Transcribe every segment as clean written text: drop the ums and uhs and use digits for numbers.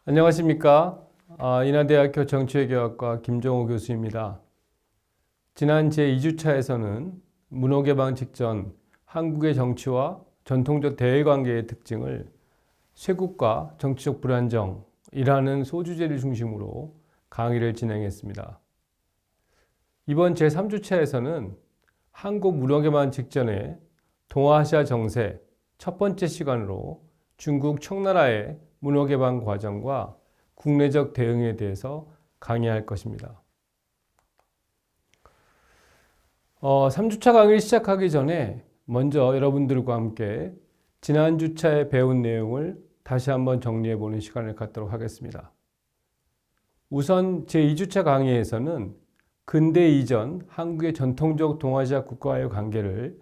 안녕하십니까. 인하대학교 정치외교학과 김정호 교수입니다. 지난 제2주차에서는 문호개방 직전 한국의 정치와 전통적 대외관계의 특징을 쇄국과 정치적 불안정이라는 소주제를 중심으로 강의를 진행했습니다. 이번 제3주차에서는 한국 문호개방 직전의 동아시아 정세 첫 번째 시간으로 중국 청나라의 문호개방 과정과 국내적 대응에 대해서 강의할 것입니다. 3주차 강의를 시작하기 전에 먼저 여러분들과 함께 지난 주차에 배운 내용을 다시 한번 정리해 보는 시간을 갖도록 하겠습니다. 우선 제2주차 강의에서는 근대 이전 한국의 전통적 동아시아 국가와의 관계를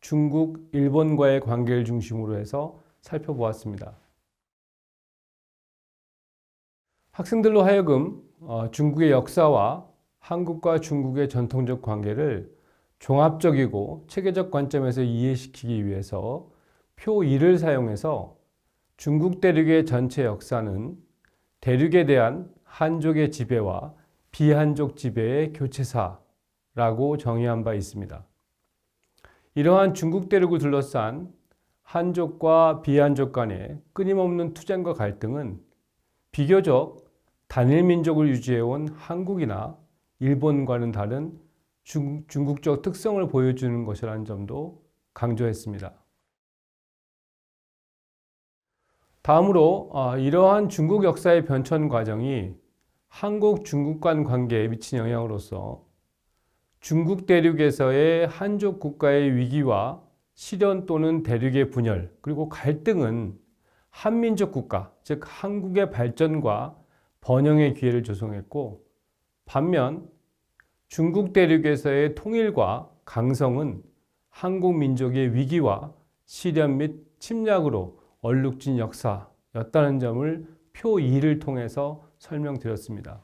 중국, 일본과의 관계를 중심으로 해서 살펴보았습니다. 학생들로 하여금 중국의 역사와 한국과 중국의 전통적 관계를 종합적이고 체계적 관점에서 이해시키기 위해서 표 2를 사용해서 중국 대륙의 전체 역사는 대륙에 대한 한족의 지배와 비한족 지배의 교체사라고 정의한 바 있습니다. 이러한 중국 대륙을 둘러싼 한족과 비한족 간의 끊임없는 투쟁과 갈등은 비교적 단일 민족을 유지해온 한국이나 일본과는 다른 중국적 특성을 보여주는 것이라는 점도 강조했습니다. 다음으로 이러한 중국 역사의 변천 과정이 한국-중국 간 관계에 미친 영향으로서 중국 대륙에서의 한족 국가의 위기와 실현 또는 대륙의 분열 그리고 갈등은 한민족 국가, 즉 한국의 발전과 번영의 기회를 조성했고, 반면 중국 대륙에서의 통일과 강성은 한국 민족의 위기와 실현 및 침략으로 얼룩진 역사였다는 점을 표 2를 통해서 설명드렸습니다.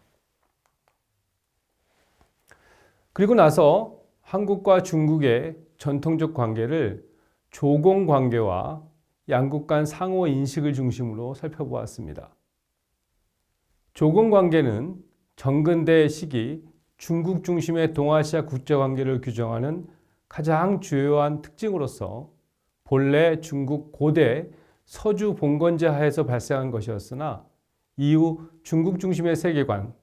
그리고 나서 한국과 중국의 전통적 관계를 조공 관계와 양국 간 상호 인식을 중심으로 살펴보았습니다. 조공 관계는 정근대 시기 중국 중심의 동아시아 국제관계를 규정하는 가장 주요한 특징으로서 본래 중국 고대 서주 봉건제 하에서 발생한 것이었으나 이후 중국 중심의 세계관,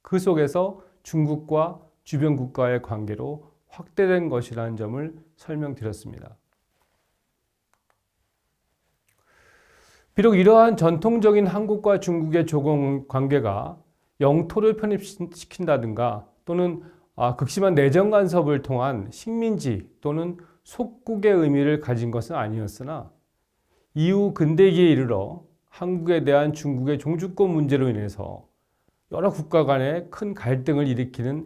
그 속에서 중국과 주변 국가의 관계로 확대된 것이라는 점을 설명드렸습니다. 비록 이러한 전통적인 한국과 중국의 조공 관계가 영토를 편입시킨다든가 또는 극심한 내정 간섭을 통한 식민지 또는 속국의 의미를 가진 것은 아니었으나 이후 근대기에 이르러 한국에 대한 중국의 종주권 문제로 인해서 여러 국가 간의 큰 갈등을 일으키는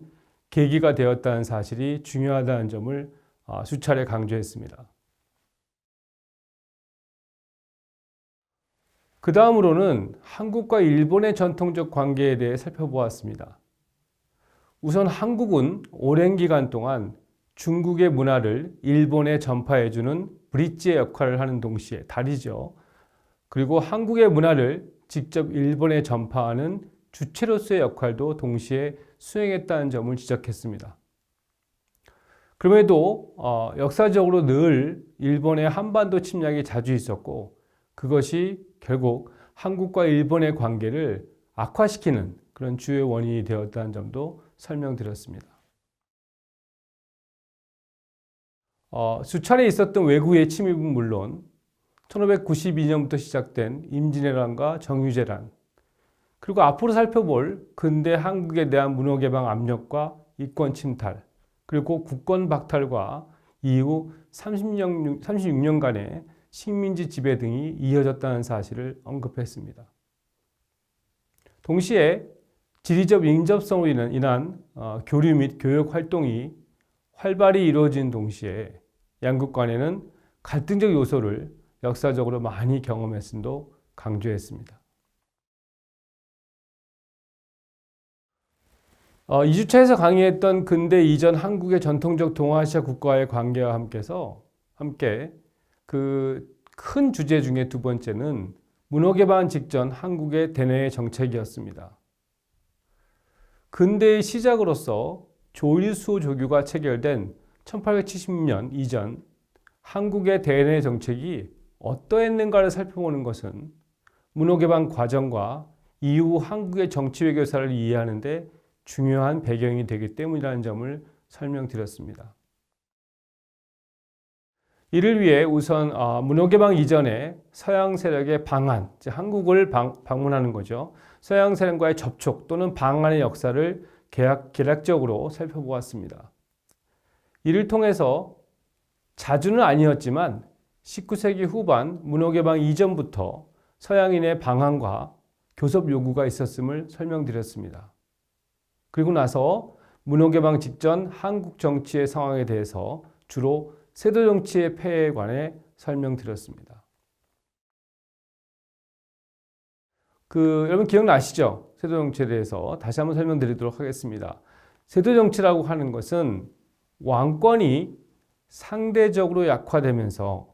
계기가 되었다는 사실이 중요하다는 점을 수차례 강조했습니다. 그 다음으로는 한국과 일본의 전통적 관계에 대해 살펴보았습니다. 우선 한국은 오랜 기간 동안 중국의 문화를 일본에 전파해주는 브릿지의 역할을 하는 동시에 다리죠. 그리고 한국의 문화를 직접 일본에 전파하는 주체로서의 역할도 동시에 수행했다는 점을 지적했습니다. 그럼에도 역사적으로 늘 일본의 한반도 침략이 자주 있었고 그것이 결국 한국과 일본의 관계를 악화시키는 그런 주요 원인이 되었다는 점도 설명드렸습니다. 수차례 있었던 외국의 침입은 물론 1592년부터 시작된 임진왜란과 정유재란, 그리고 앞으로 살펴볼 근대 한국에 대한 문호개방 압력과 이권 침탈, 그리고 국권 박탈과 이후 36년간의 식민지 지배 등이 이어졌다는 사실을 언급했습니다. 동시에 지리적 인접성으로 인한 교류 및 교역 활동이 활발히 이루어진 동시에 양국 간에는 갈등적 요소를 역사적으로 많이 경험했음도 강조했습니다. 2주차에서 강의했던 근대 이전 한국의 전통적 동아시아 국가와의 관계와 함께 그 큰 주제 중에 두 번째는 문호 개방 직전 한국의 대내 정책이었습니다. 근대의 시작으로서 조일수 조규가 체결된 1870년 이전 한국의 대내 정책이 어떠했는가를 살펴보는 것은 문호 개방 과정과 이후 한국의 정치 외교사를 이해하는 데 중요한 배경이 되기 때문이라는 점을 설명드렸습니다. 이를 위해 우선 문호 개방 이전에 서양 세력의 방한, 즉 한국을 방문하는 거죠. 서양 세력과의 접촉 또는 방한의 역사를 개략적으로 살펴보았습니다. 이를 통해서 자주는 아니었지만 19세기 후반 문호 개방 이전부터 서양인의 방한과 교섭 요구가 있었음을 설명드렸습니다. 그리고 나서 문호 개방 직전 한국 정치의 상황에 대해서 주로 세도 정치의 폐해에 관해 설명드렸습니다. 여러분 기억나시죠? 세도 정치에 대해서 다시 한번 설명드리도록 하겠습니다. 세도 정치라고 하는 것은 왕권이 상대적으로 약화되면서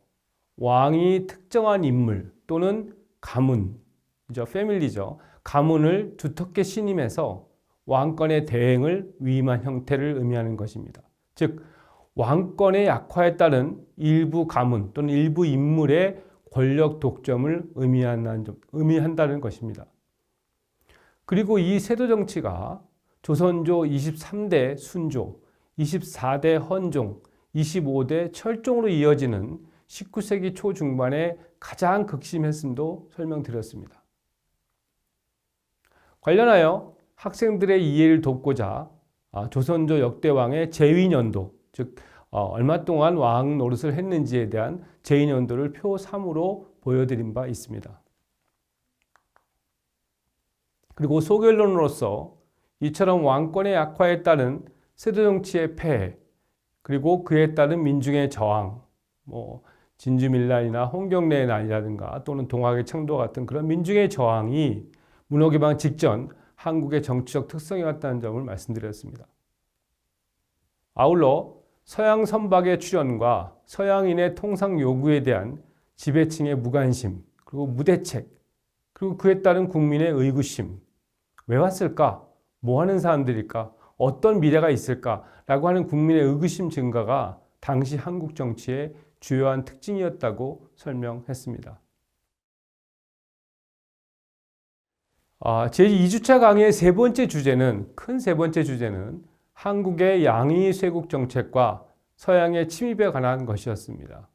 왕이 특정한 인물 또는 가문이죠, 패밀리죠. 가문을 두텁게 신임해서 왕권의 대행을 위임한 형태를 의미하는 것입니다. 즉 왕권의 약화에 따른 일부 가문 또는 일부 인물의 권력 독점을 의미한다는 것입니다. 그리고 이 세도 정치가 조선조 23대 순조, 24대 헌종, 25대 철종으로 이어지는 19세기 초중반에 가장 극심했음도 설명드렸습니다. 관련하여 학생들의 이해를 돕고자 조선조 역대왕의 재위년도, 즉 얼마 동안 왕 노릇을 했는지에 대한 재위년도를 표 3으로 보여드린 바 있습니다. 그리고 소결론으로서 이처럼 왕권의 약화에 따른 세도 정치의 폐해, 그리고 그에 따른 민중의 저항, 진주밀란이나 홍경래의 난이라든가 또는 동학의 창도 같은 그런 민중의 저항이 문호 개방 직전 한국의 정치적 특성이었다는 점을 말씀드렸습니다. 아울러 서양 선박의 출현과 서양인의 통상 요구에 대한 지배층의 무관심, 그리고 무대책, 그리고 그에 따른 국민의 의구심, 왜 왔을까? 뭐 하는 사람들일까? 어떤 미래가 있을까? 라고 하는 국민의 의구심 증가가 당시 한국 정치의 주요한 특징이었다고 설명했습니다. 제2주차 강의의 큰 세 번째 주제는 한국의 양의 쇄국 정책과 서양의 침입에 관한 것이었습니다.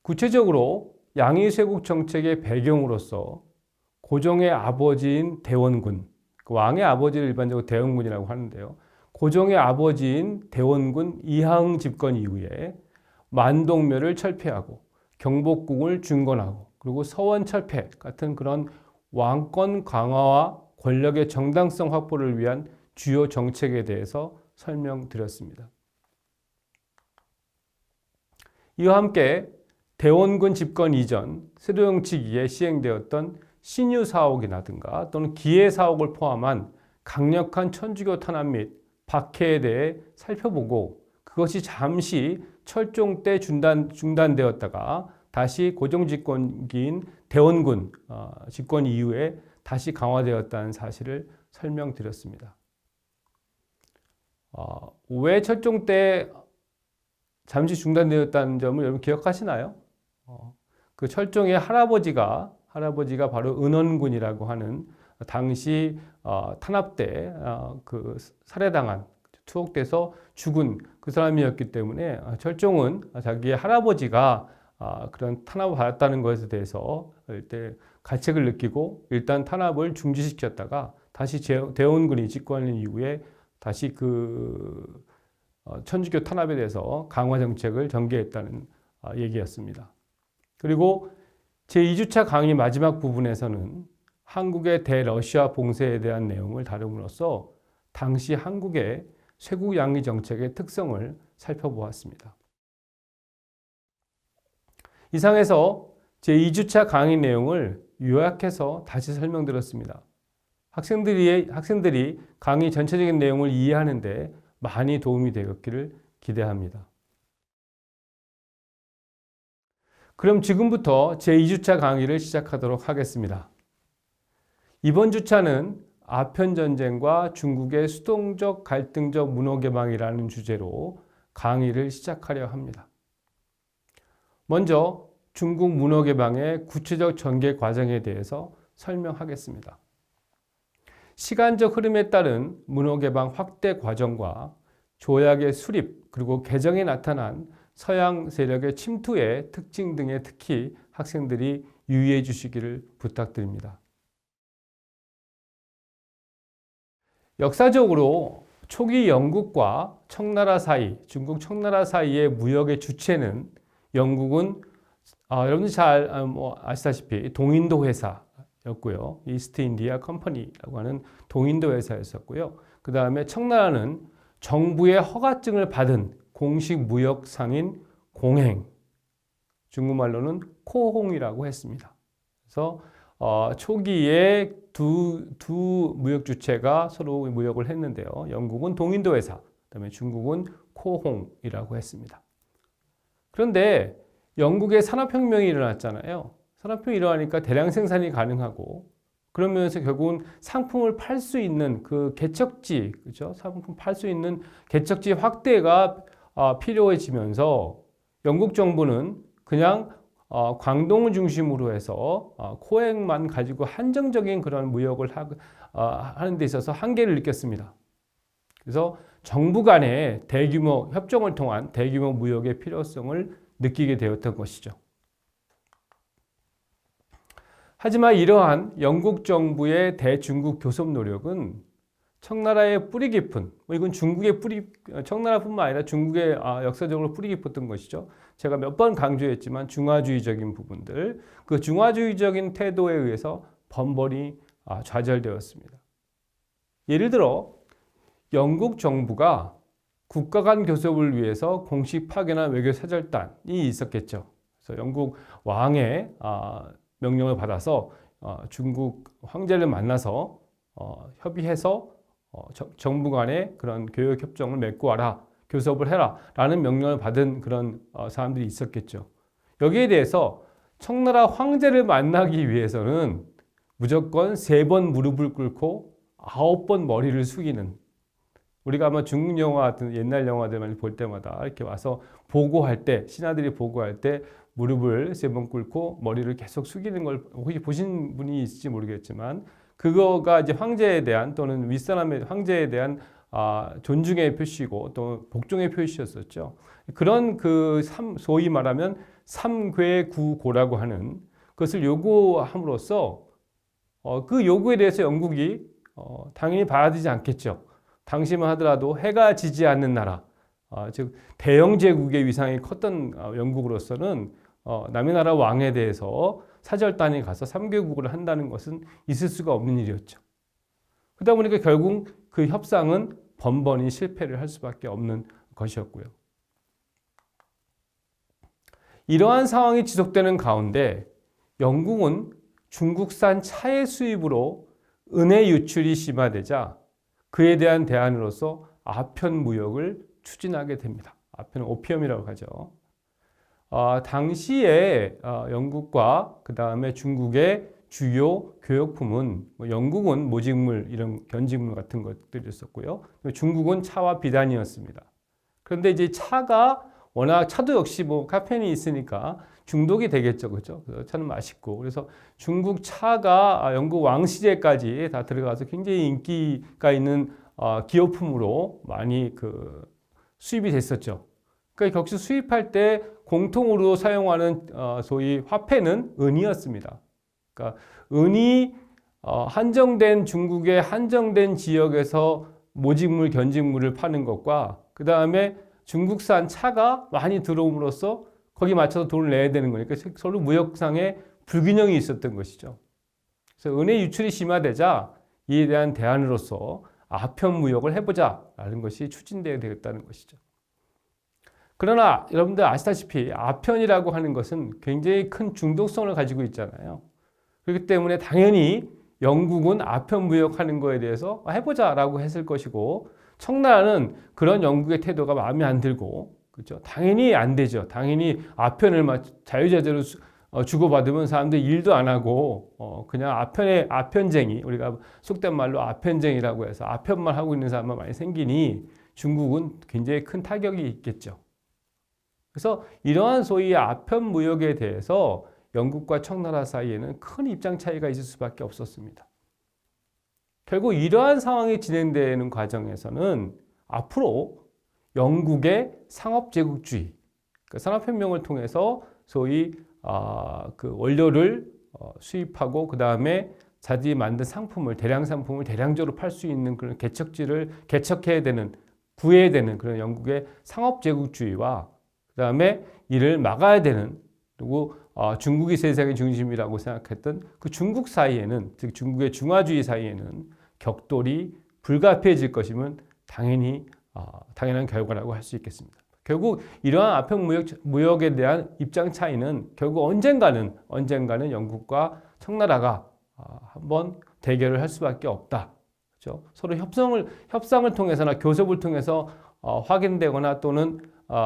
구체적으로 양의 쇄국 정책의 배경으로서 고종의 아버지인 대원군, 왕의 아버지를 일반적으로 대원군이라고 하는데요. 고종의 아버지인 대원군 이하응 집권 이후에 만동묘를 철폐하고 경복궁을 중건하고 그리고 서원 철폐 같은 그런 왕권 강화와 권력의 정당성 확보를 위한 주요 정책에 대해서 설명드렸습니다. 이와 함께 대원군 집권 이전 세도 정치기에 시행되었던 신유사옥이라든가 또는 기해사옥을 포함한 강력한 천주교 탄압 및 박해에 대해 살펴보고 그것이 잠시 철종 때 중단되었다가 다시 고종 집권기인 대원군 집권 이후에 다시 강화되었다는 사실을 설명드렸습니다. 왜 철종 때 잠시 중단되었다는 점을 여러분 기억하시나요? 그 철종의 할아버지가 바로 은원군이라고 하는 당시 탄압 때 그 살해당한 투옥돼서 죽은 그 사람이었기 때문에 철종은 자기의 할아버지가 그런 탄압을 받았다는 것에 대해서 일단 가책을 느끼고 일단 탄압을 중지시켰다가 다시 대원군이 집권한 이후에 다시 그 천주교 탄압에 대해서 강화 정책을 전개했다는 얘기였습니다. 그리고 제2주차 강의 마지막 부분에서는 한국의 대러시아 봉쇄에 대한 내용을 다룸으로써 당시 한국의 쇄국 양의 정책의 특성을 살펴보았습니다. 이상에서 제2주차 강의 내용을 요약해서 다시 설명드렸습니다. 학생들이 강의 전체적인 내용을 이해하는 데 많이 도움이 되었기를 기대합니다. 그럼 지금부터 제2주차 강의를 시작하도록 하겠습니다. 이번 주차는 아편전쟁과 중국의 수동적 갈등적 문호개방이라는 주제로 강의를 시작하려 합니다. 먼저 중국 문호개방의 구체적 전개 과정에 대해서 설명하겠습니다. 시간적 흐름에 따른 문호개방 확대 과정과 조약의 수립 그리고 개정에 나타난 서양 세력의 침투의 특징 등에 특히 학생들이 유의해 주시기를 부탁드립니다. 역사적으로 초기 영국과 청나라 사이, 중국 청나라 사이의 무역의 주체는 영국은 여러분들 잘 아시다시피 동인도 회사였고요. 이스트 인디아 컴퍼니라고 하는 동인도 회사였었고요. 그 다음에 청나라는 정부의 허가증을 받은 공식 무역 상인 공행, 중국말로는 코홍이라고 했습니다. 그래서 초기에 두 무역 주체가 서로 무역을 했는데요. 영국은 동인도 회사, 그다음에 중국은 코홍이라고 했습니다. 그런데 영국의 산업혁명이 일어났잖아요. 산업혁명이 일어나니까 대량 생산이 가능하고 그러면서 결국은 상품을 팔 수 있는 그 개척지, 그렇죠? 상품 팔 수 있는 개척지 확대가 필요해지면서 영국 정부는 그냥 광동을 중심으로 해서 코엑만 가지고 한정적인 그런 무역을 하는 데 있어서 한계를 느꼈습니다. 그래서 정부 간의 대규모 협정을 통한 대규모 무역의 필요성을 느끼게 되었던 것이죠. 하지만 이러한 영국 정부의 대중국 교섭 노력은 청나라의 뿌리 깊은, 이건 중국의 청나라뿐만 아니라 중국의 역사적으로 뿌리 깊었던 것이죠. 제가 몇 번 강조했지만 중화주의적인 부분들, 그 중화주의적인 태도에 의해서 번번이 좌절되었습니다. 예를 들어 영국 정부가 국가 간 교섭을 위해서 공식 파견한 외교 사절단이 있었겠죠. 그래서 영국 왕의 명령을 받아서 중국 황제를 만나서 협의해서 정부 간의 그런 교역 협정을 맺고 와라, 교섭을 해라 라는 명령을 받은 그런 사람들이 있었겠죠. 여기에 대해서 청나라 황제를 만나기 위해서는 무조건 3번 무릎을 꿇고 9번 머리를 숙이는, 우리가 아마 중국 영화 같은 옛날 영화들 많이 볼 때마다 이렇게 와서 보고할 때, 신하들이 보고할 때 무릎을 3번 꿇고 머리를 계속 숙이는 걸 혹시 보신 분이 있을지 모르겠지만, 그거가 이제 황제에 대한 또는 윗사람의 황제에 대한 존중의 표시고 또 복종의 표시였었죠. 그런 소위 말하면 삼괴구고라고 하는 그것을 요구함으로써 그 요구에 대해서 영국이 당연히 받아들이지 않겠죠. 당시만 하더라도 해가 지지 않는 나라, 즉 대영 제국의 위상이 컸던 영국으로서는 남의 나라 왕에 대해서 사절단이 가서 삼개국을 한다는 것은 있을 수가 없는 일이었죠. 그러다 보니까 결국 그 협상은 번번이 실패를 할 수밖에 없는 것이었고요. 이러한 상황이 지속되는 가운데 영국은 중국산 차의 수입으로 은의 유출이 심화되자 그에 대한 대안으로서 아편 무역을 추진하게 됩니다. 아편은 오피엄이라고 하죠. 당시에 영국과 그 다음에 중국의 주요 교역품은 영국은 모직물 이런 견직물 같은 것들이었었고요. 중국은 차와 비단이었습니다. 그런데 이제 차가 워낙 차도 역시 카페인이 있으니까 중독이 되겠죠, 그렇죠? 차는 맛있고 그래서 중국 차가 영국 왕 시대까지 다 들어가서 굉장히 인기가 있는 기업품으로 많이 수입이 됐었죠. 그러니까 역시 수입할 때 공통으로 사용하는 소위 화폐는 은이었습니다. 그러니까 은이 한정된 중국의 한정된 지역에서 모직물, 견직물을 파는 것과 그 다음에 중국산 차가 많이 들어옴으로써 거기 맞춰서 돈을 내야 되는 거니까 서로 무역상의 불균형이 있었던 것이죠. 그래서 은의 유출이 심화되자 이에 대한 대안으로서 아편 무역을 해보자라는 것이 추진되어야 되겠다는 것이죠. 그러나 여러분들 아시다시피 아편이라고 하는 것은 굉장히 큰 중독성을 가지고 있잖아요. 그렇기 때문에 당연히 영국은 아편 무역하는 거에 대해서 해보자라고 했을 것이고 청나라는 그런 영국의 태도가 마음에 안 들고 그렇죠? 당연히 안 되죠. 당연히 아편을 막 자유자재로 주고받으면 사람들이 일도 안 하고 그냥 아편쟁이, 우리가 속된 말로 아편쟁이라고 해서 아편만 하고 있는 사람만 많이 생기니 중국은 굉장히 큰 타격이 있겠죠. 그래서 이러한 소위 아편 무역에 대해서 영국과 청나라 사이에는 큰 입장 차이가 있을 수밖에 없었습니다. 결국 이러한 상황이 진행되는 과정에서는 앞으로 영국의 상업제국주의, 그 산업혁명을 통해서 소위 그 원료를 수입하고 그 다음에 자기들이 만든 상품을 대량 상품을 대량적으로 팔 수 있는 그런 개척지를 개척해야 되는 구해야 되는 그런 영국의 상업제국주의와 그 다음에 이를 막아야 되는 그리고 중국이 세상의 중심이라고 생각했던 그 중국 사이에는 즉 중국의 중화주의 사이에는 격돌이 불가피해질 것이면 당연한 결과라고 할 수 있겠습니다. 결국 이러한 아편 무역에 대한 입장 차이는 결국 언젠가는 영국과 청나라가 한번 대결을 할 수밖에 없다. 그렇죠? 서로 협상을 통해서나 교섭을 통해서 확인되거나 또는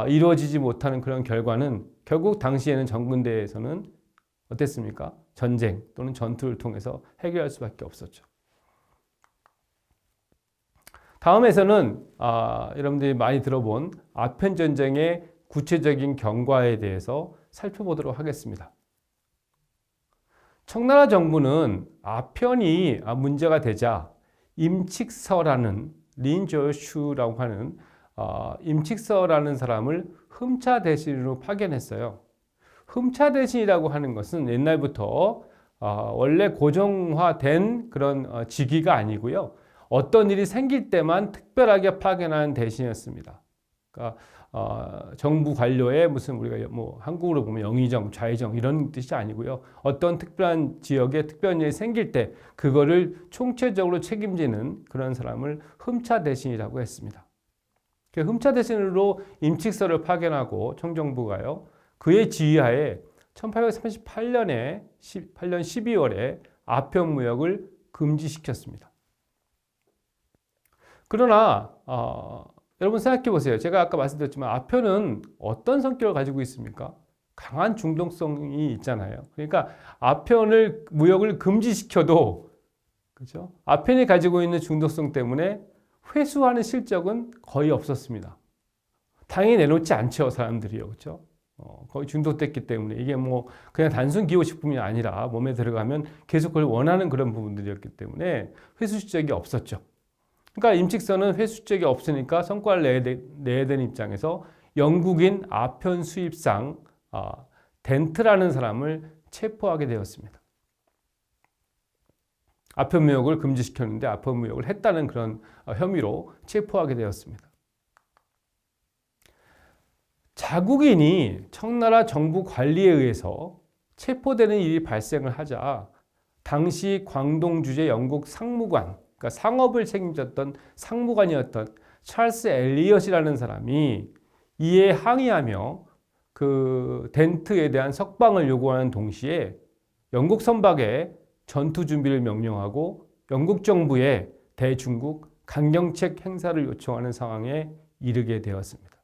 이루어지지 못하는 그런 결과는 결국 당시에는 정근대에서는 어땠습니까? 전쟁 또는 전투를 통해서 해결할 수밖에 없었죠. 다음에서는 여러분들이 많이 들어본 아편 전쟁의 구체적인 경과에 대해서 살펴보도록 하겠습니다. 청나라 정부는 아편이 문제가 되자 임칙서라는 린저슈라고 하는 임칙서라는 사람을 흠차 대신으로 파견했어요. 흠차 대신이라고 하는 것은 옛날부터 원래 고정화된 그런 직위가 아니고요. 어떤 일이 생길 때만 특별하게 파견하는 대신이었습니다. 그러니까 정부 관료의 무슨 우리가 뭐 한국으로 보면 영의정, 좌의정 이런 뜻이 아니고요. 어떤 특별한 지역에 특별한 일이 생길 때 그거를 총체적으로 책임지는 그런 사람을 흠차 대신이라고 했습니다. 그 흠차 대신으로 임칙서를 파견하고 청정부가요. 그의 지휘하에 1838년 12월에 아편 무역을 금지시켰습니다. 그러나 여러분 생각해 보세요. 제가 아까 말씀드렸지만 아편은 어떤 성격을 가지고 있습니까? 강한 중독성이 있잖아요. 그러니까 아편을 무역을 금지시켜도 그렇죠? 아편이 가지고 있는 중독성 때문에 회수하는 실적은 거의 없었습니다. 당연히 내놓지 않죠, 사람들이요. 그렇죠? 거의 중독됐기 때문에 이게 뭐 그냥 단순 기호식품이 아니라 몸에 들어가면 계속 그걸 원하는 그런 부분들이었기 때문에 회수 실적이 없었죠. 그러니까 임칙서는 회수적이 없으니까 성과를 내야 되는 입장에서 영국인 아편 수입상 덴트라는 사람을 체포하게 되었습니다. 아편 무역을 금지시켰는데 아편 무역을 했다는 그런 혐의로 체포하게 되었습니다. 자국인이 청나라 정부 관리에 의해서 체포되는 일이 발생을 하자 당시 광동 주재 영국 상무관 그러니까 상업을 책임졌던 상무관이었던 찰스 엘리엇이라는 사람이 이에 항의하며 그 덴트에 대한 석방을 요구하는 동시에 영국 선박에 전투 준비를 명령하고 영국 정부에 대중국 강경책 행사를 요청하는 상황에 이르게 되었습니다.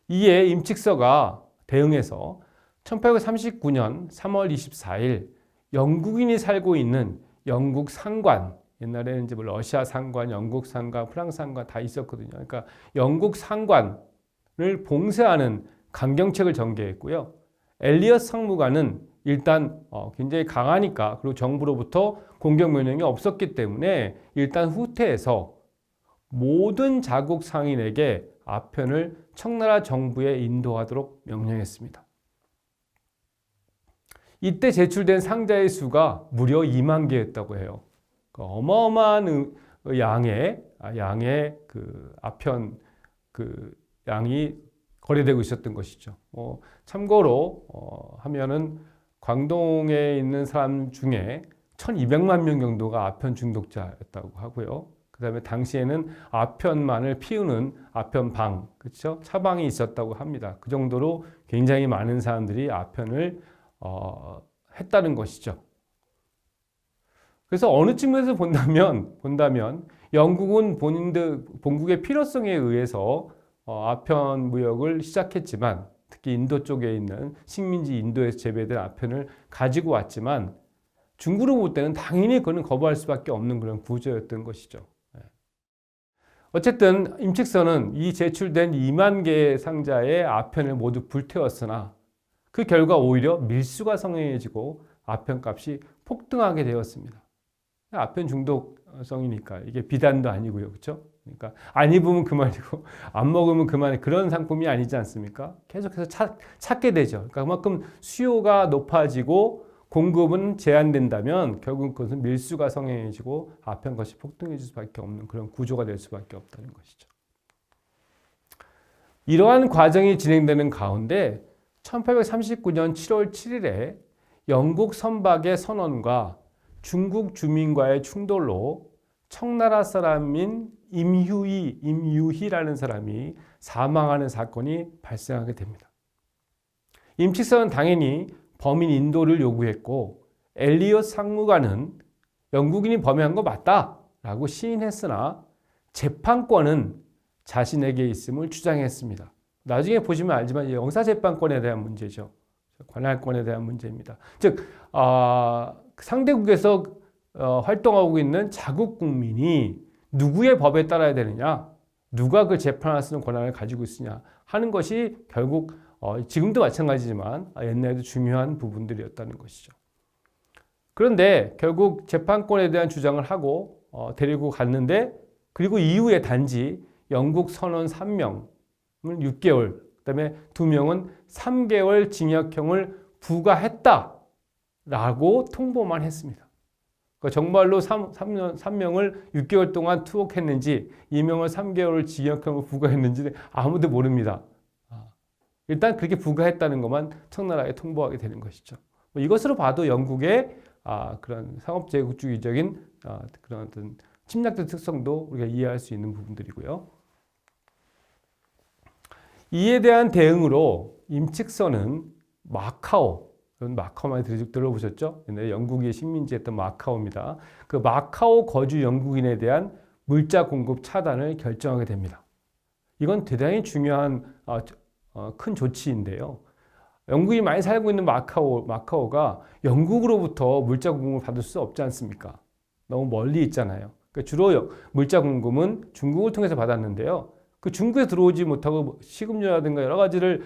이에 임칙서가 대응해서 1839년 3월 24일 영국인이 살고 있는 영국 상관, 옛날에는 이제 뭐 러시아 상관, 영국 상관, 프랑스 상관 다 있었거든요. 그러니까 영국 상관을 봉쇄하는 강경책을 전개했고요. 엘리엇 상무관은 일단 굉장히 강하니까 그리고 정부로부터 공격 명령이 없었기 때문에 일단 후퇴해서 모든 자국 상인에게 아편을 청나라 정부에 인도하도록 명령했습니다. 이때 제출된 상자의 수가 무려 2만 개였다고 해요. 어마어마한 양의 그 아편 그 양이 거래되고 있었던 것이죠. 참고로 하면은 광동에 있는 사람 중에 1,200만 명 정도가 아편 중독자였다고 하고요. 그다음에 당시에는 아편만을 피우는 아편방, 그렇죠? 차방이 있었다고 합니다. 그 정도로 굉장히 많은 사람들이 아편을 했다는 것이죠. 그래서 어느 측면에서 본다면 영국은 본국의 필요성에 의해서 아편 무역을 시작했지만 특히 인도 쪽에 있는 식민지 인도에서 재배된 아편을 가지고 왔지만 중국으로 볼 때는 당연히 그거는 거부할 수밖에 없는 그런 구조였던 것이죠. 어쨌든 임칙선은 이 제출된 2만 개의 상자의 아편을 모두 불태웠으나 그 결과 오히려 밀수가 성행해지고 아편 값이 폭등하게 되었습니다. 아편 중독성이니까 이게 비단도 아니고요, 그렇죠? 그러니까 안 입으면 그만이고 안 먹으면 그만이 그런 상품이 아니지 않습니까? 계속해서 찾게 되죠. 그러니까 그만큼 수요가 높아지고 공급은 제한된다면 결국 그것은 밀수가 성행해지고 아편 것이 폭등해질 수밖에 없는 그런 구조가 될 수밖에 없다는 것이죠. 이러한 과정이 진행되는 가운데 1839년 7월 7일에 영국 선박의 선원과 중국 주민과의 충돌로 청나라 사람인 임유희라는 사람이 사망하는 사건이 발생하게 됩니다. 임칙선은 당연히 범인 인도를 요구했고 엘리엇 상무관은 영국인이 범행한 거 맞다라고 시인했으나 재판권은 자신에게 있음을 주장했습니다. 나중에 보시면 알지만 형사재판권에 대한 문제죠. 관할권에 대한 문제입니다. 즉 상대국에서 활동하고 있는 자국 국민이 누구의 법에 따라야 되느냐, 누가 그 재판할 수 있는 권한을 가지고 있으냐 하는 것이 결국 지금도 마찬가지지만 옛날에도 중요한 부분들이었다는 것이죠. 그런데 결국 재판권에 대한 주장을 하고 데리고 갔는데 그리고 이후에 단지 영국 선원 3명을 6개월, 그다음에 2명은 3개월 징역형을 부과했다라고 통보만 했습니다. 그러니까 정말로 3명을 6개월 동안 투옥했는지 2명을 3개월 징역형을 부과했는지 아무도 모릅니다. 일단 그렇게 부과했다는 것만 청나라에 통보하게 되는 것이죠. 이것으로 봐도 영국의 그런 상업제국주의적인 그런 어떤 침략적 특성도 우리가 이해할 수 있는 부분들이고요. 이에 대한 대응으로 임칙선은 마카오 많이 들어보셨죠? 옛날에 영국의 식민지였던 마카오입니다. 그 마카오 거주 영국인에 대한 물자 공급 차단을 결정하게 됩니다. 이건 대단히 중요한 큰 조치인데요. 영국이 많이 살고 있는 마카오가 영국으로부터 물자 공급을 받을 수 없지 않습니까? 너무 멀리 있잖아요. 그러니까 주로 물자 공급은 중국을 통해서 받았는데요. 그 중국에 들어오지 못하고 식음료라든가 여러 가지를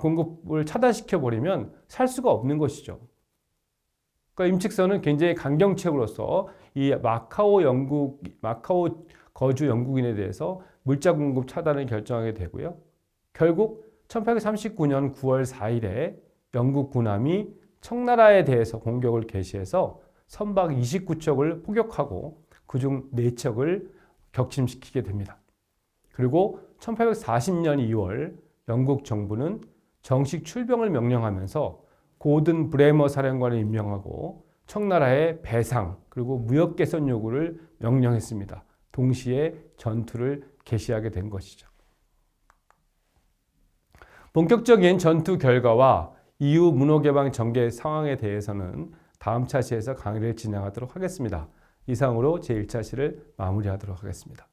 공급을 차단시켜 버리면 살 수가 없는 것이죠. 그러니까 임칙선은 굉장히 강경책으로서 이 마카오 거주 영국인에 대해서 물자 공급 차단을 결정하게 되고요. 결국 1839년 9월 4일에 영국 군함이 청나라에 대해서 공격을 개시해서 선박 29척을 포격하고 그중 4척을 격침시키게 됩니다. 그리고 1840년 2월 영국 정부는 정식 출병을 명령하면서 고든 브레머 사령관을 임명하고 청나라에 배상 그리고 무역 개선 요구를 명령했습니다. 동시에 전투를 개시하게 된 것이죠. 본격적인 전투 결과와 이후 문호개방 전개 상황에 대해서는 다음 차시에서 강의를 진행하도록 하겠습니다. 이상으로 제1차시를 마무리하도록 하겠습니다.